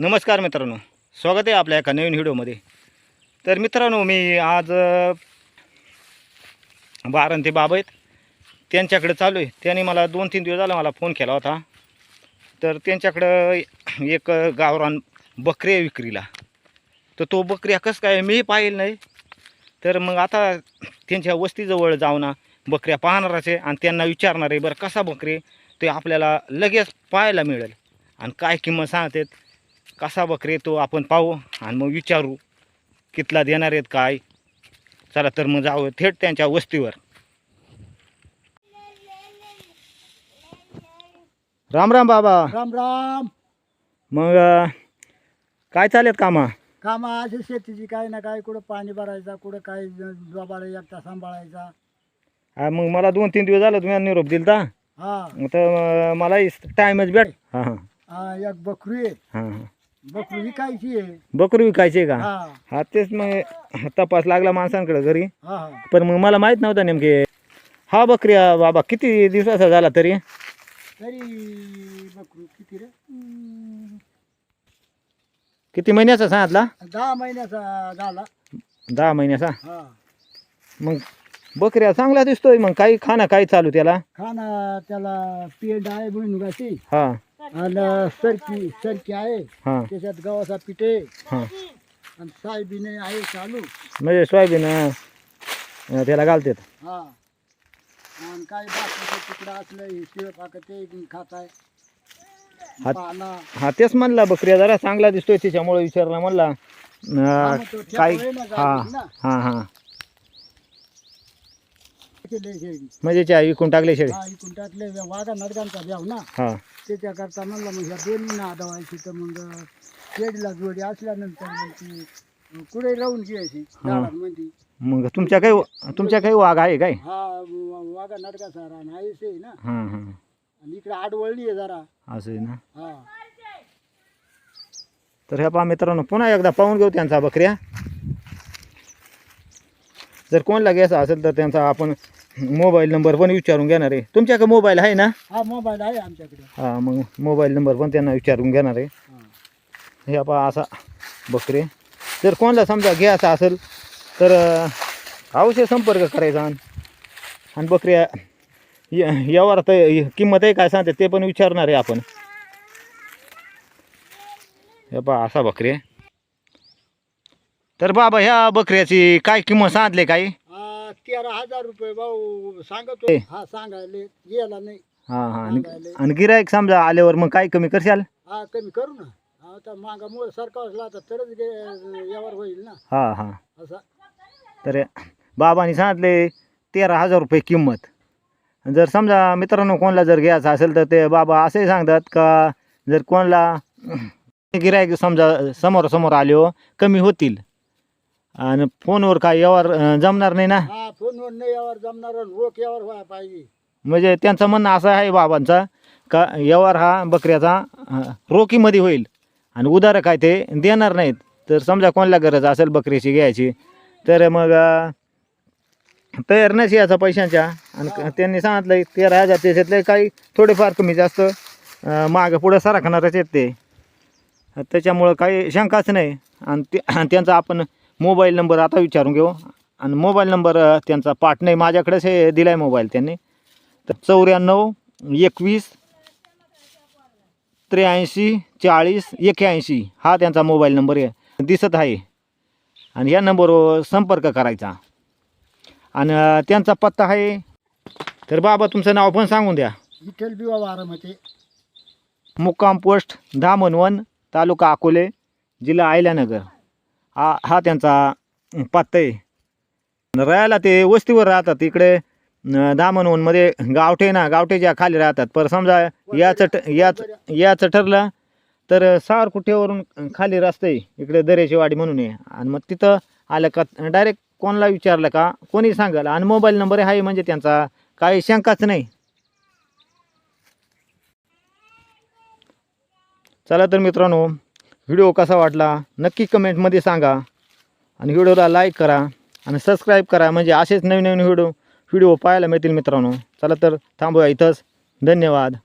नमस्कार मित्रांनो, स्वागत आहे आपल्या एका नवीन व्हिडिओमध्ये. तर मित्रांनो, मी आज बारण ते बाबा आहेत त्यांच्याकडे चालू आहे. त्यांनी मला 2-3 दिवस झाला मला फोन केला होता. तर त्यांच्याकडं एक गावरान बकरी आहे विक्रीला. तर तो बकऱ्या कसं काय मी पाहिलं नाही. तर मग आता त्यांच्या वस्तीजवळ जाऊ ना बकऱ्या पाहणारच आहे आणि त्यांना विचारणार आहे बरं कसा बकरी ते आपल्याला लगेच पाहायला मिळेल आणि काय किंमत सांगतात कसा बकरी तो आपण पाहू आणि मग विचारू कितला देणार आहेत काय. चला तर मग जाऊ थेट त्यांच्या वस्तीवर. राम राम बाबा. राम राम. मग काय चालेत कामा अशी शेतीची काय ना काय, कुठं पाणी भरायचा, कुठं काय जोबाला एकटा सांभाळायचा. हा मग मला 2-3 दिवस झालं तुम्ही निरोप दिलता. हा तर मलाही टाईमच भेट. हां हां हा, एक बकरी आहे. हां हां बकरी विकायची आहे. बकरी विकायची आहे का? हा हा तेच मग तपास लागला माणसांकडे घरी. हा हा. पण मग मला माहीत नव्हतं नेमके हा बकरी बाबा किती दिवसाचा झाला तरी. तरी बकरू किती रे, किती महिन्याचा सांगितला? 10 महिन्याचा झाला. 10 महिन्याचा. हा. मग बकऱ्या चांगला दिसतोय. मग काही खाणं काही चालू त्याला? खाना त्याला पेंड आहे भुईमुगाची हा आणि सरकी आहे. हा त्याच्यात गव्हाचा पीठ आहे हा आणि सायबीन आहे चालू. म्हणजे सोयाबीन त्याला घालतात. हा. आणि काय बाकीचं तुकडा असलं शिळ पाक ते खात आहे. हा- पाना हा तेच म्हणला बकऱ्या जरा चांगला दिसतोय त्याच्यामुळे विचारला म्हणला काय. हा हा हा म्हणजे त्या विकून टाकले शेळी. इकून टाकले वाघा नडगांचा द्याव ना. हा त्याच्याकरता म्हणलं मग ह्या दोन्ही ना दवायची. तर मग शेडीला जोडी असल्यानंतर मग ती कुठे राहून घ्यायची झाडांमध्ये. मग तुमच्या काही वाघ आहे काय? हा वाघा नडगाचा रान आहेच आहे ना. हा हा आणि इकडे आडवळली आहे जरा. असं आहे ना. हा. तर ह्या पहा मित्रांनो, पुन्हा एकदा पाहून घेऊ त्यांचा बकऱ्या. जर कोणला घ्यायचा असेल तर त्यांचा आपण मोबाईल नंबर पण विचारून घेणार आहे. तुमच्याकडे मोबाईल आहे ना? हा मोबाईल आहे आमच्याकडे. हा मग मोबाईल नंबर पण त्यांना विचारून घेणार आहे. हे पहा असा बकरे जर कोणाला समजा घ्यायचा असेल तर अवश्य संपर्क करायचा. आणि बकऱ्या यावर तर किंमत आहे काय सांगते ते पण विचारणार आहे आपण. हे पहा असा बकरी. तर बाबा ह्या बकऱ्याची काय किंमत सांगितले काही? 13,000 रुपये भाऊ सांगतो. हा सांगायले गेला नाही. हां हां. आणि गिराईक समजा आल्यावर मग काय कमी करशाल? हा कमी करू ना. आता मागामुळे सरकार असला तरच यावर होईल ना. हां हां. असा. तर बाबांनी सांगितले 13,000 रुपये किंमत. जर समजा मित्रांनो कोणाला जर घ्यायचं असेल तर ते बाबा असे सांगतात का जर कोणाला गिराईक समजा समोरासमोर आले हो कमी होतील. आणि फोनवर काय यावर जमणार नाही ना. हा फोनवर नाही यावर जमणार, रोख यावर व्हायला पाहिजे. म्हणजे त्यांचं म्हणणं असं आहे बाबांचा का यावर हा बकऱ्याचा रोखीमध्ये होईल आणि उधार काय ते देणार नाहीत. तर समजा कोणाला गरज असेल बकरीची घ्यायची तर मग तयार नशी याचा पैशांच्या. आणि त्यांनी सांगितलं 13,000 त्याच्यातले काही थोडेफार कमी जास्त मागं पुढं सरकणारच आहेत ते. त्याच्यामुळं काही शंकाच नाही. आणि त्यांचा आपण मोबाईल नंबर आता विचारून घेऊ. आणि मोबाईल नंबर त्यांचा पाठ नाही माझ्याकडेच हे दिला आहे मोबाईल त्यांनी. तर 94 21 83 40 81 हा त्यांचा मोबाईल नंबर आहे दिसत आहे. आणि या नंबरवर संपर्क करायचा. आणि त्यांचा पत्ता आहे. तर बाबा तुमचं नाव पण सांगून द्या. विठ्ठल बिवा बारामती, मुक्काम पोस्ट धामणवन, तालुका अकोले, जिल्हा अहिल्यानगर हा त्यांचा पत्ता आहे. राहायला ते वस्तीवर राहतात इकडे धामणवनमध्ये. गावठे ना गावठेच्या खाली राहतात. पर समजा याचं ठरलं तर सावरकुठेवरून खाली रस्ता आहे इकडे दरेची वाडी म्हणून आहे. आणि मग तिथं आलं का डायरेक्ट कोणाला विचारलं का कोणी सांगाल. आणि मोबाईल नंबर आहे म्हणजे त्यांचा काही शंकाच नाही. चला तर मित्रांनो, व्हिडिओ कसा वाटला नक्की कमेंटमध्ये सांगा. आणि व्हिडिओला लाईक करा आणि सबस्क्राईब करा म्हणजे असेच नवीन नवीन व्हिडिओ पाहायला मिळतील मित्रांनो. चला तर थांबूया इथंच. धन्यवाद.